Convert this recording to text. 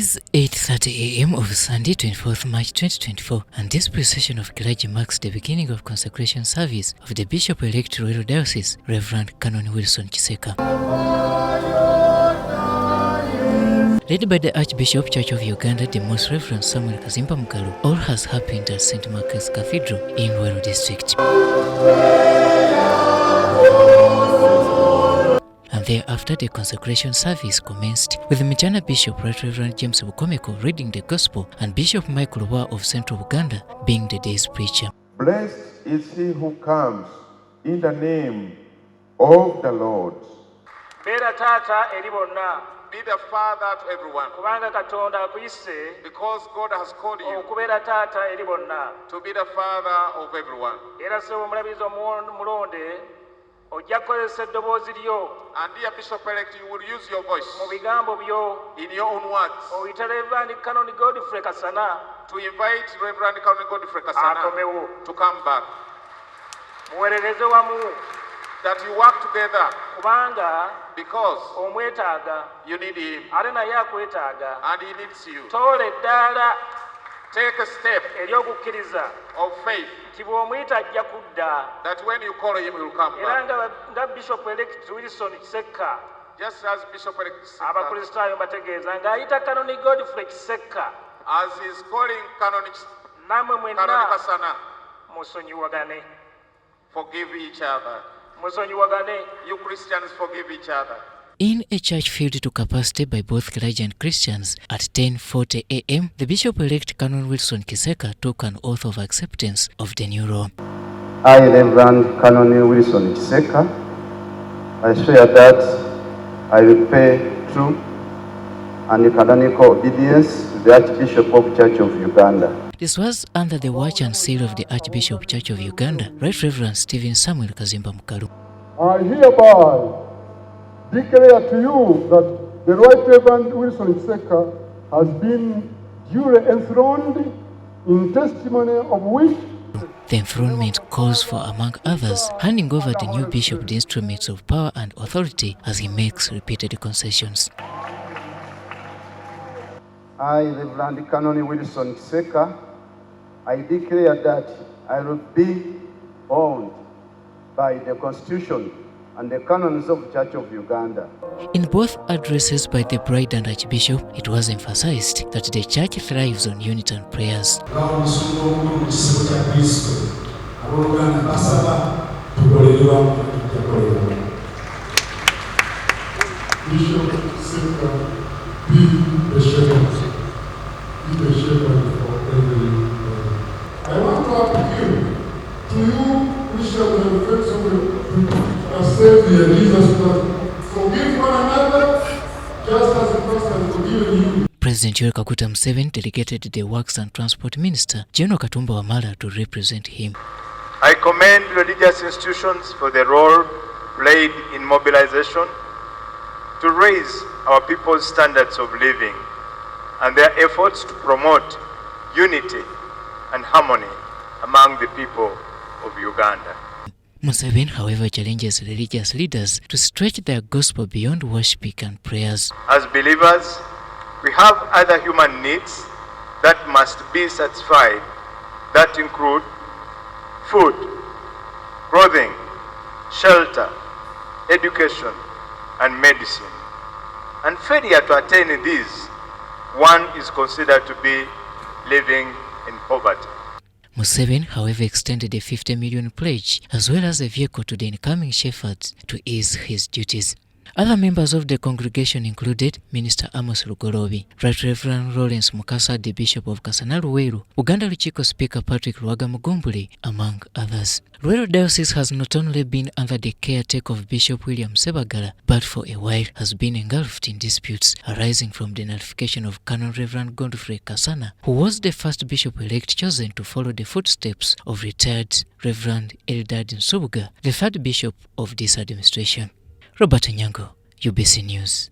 is 8:30 a.m. of Sunday, 24th March 2024, and this procession of clergy marks the beginning of consecration service of the Bishop-elect Luwero Diocese, Reverend Canon Wilson Kisekka. Led by the Archbishop Church of Uganda, the Most Reverend Samuel Kazimba Mugalu, all has happened at St.Mark Cathedral in Luwero District. And thereafter, the consecration service commenced with Mijana Bishop Rt Rev. James Bukomeko reading the Gospel and Bishop Michael Luwero of Central Uganda being the day's preacher. Blessed is he who comes in the name of the Lord. Be the Father to everyone, because God has called you to be the Father of everyone. And dear Bishop-elect, you will use your voice in your own words to invite Reverend Canon Godfrey Kasana to come back. That you work together because you need him and he needs you. Take a step of faith that when you call him, he will come back. Bishop-elect Wilson Kisekka, Just as Bishop-elect Kisekka, as he's calling Canon Kasana, forgive each other. You Christians forgive each other. In a church filled to capacity by both clergy and Christians, at 10:40 a.m., the Bishop-elect Canon Wilson Kisekka took an oath of acceptance of the new role. I, Reverend Canon Wilson Kisekka, I swear that I will pay true and canonical obedience to the Archbishop of Church of Uganda. This was under the watch and seal of the Archbishop Church of Uganda, Rt Rev. Stephen Samuel Kazimba Mugalu. I hereby declare to you that the Right Reverend Wilson Kisekka has been duly enthroned, in testimony of which the enthronement calls for, among others, handing over the new bishop the instruments of power and authority as he makes repeated concessions. I, Reverend Canon Wilson Kisekka, I declare that I will be bound by the Constitution and the canons of Church of Uganda. In both addresses by the bride and Archbishop, it was emphasized that the Church thrives on unity and prayers. I want to appeal to you, Bishop and friends of our Savior Jesus Christ, forgive one another just as Christ has forgiven you. President Yoweri Kaguta Museveni delegated the Works and Transport Minister, General Katumba Wamala, to represent him. I commend religious institutions for the role played in mobilization to raise our people's standards of living and their efforts to promote unity and harmony among the people of Uganda. Museveni, however, challenges religious leaders to stretch their gospel beyond worship and prayers. As believers, we have other human needs that must be satisfied that include food, clothing, shelter, education, and medicine. And failure to attain these, one is considered to be living in poverty. Museveni, however, extended a 50 million pledge as well as a vehicle to the incoming shepherds to ease his duties. Other members of the congregation included Minister Amos Lugolobi, Right Reverend Lawrence Mukasa, the Bishop of Kasana Luwero, Uganda Lukiiko Speaker Patrick Luwaga Mugumbule, among others. Luwero Diocese has not only been under the caretaker of Bishop William Sebagala, but for a while has been engulfed in disputes arising from the nullification of Canon Reverend Godfrey Kasana, who was the first bishop-elect chosen to follow the footsteps of retired Reverend Eldad Nsubuga, the third bishop of this administration. Robert Nyango, UBC News.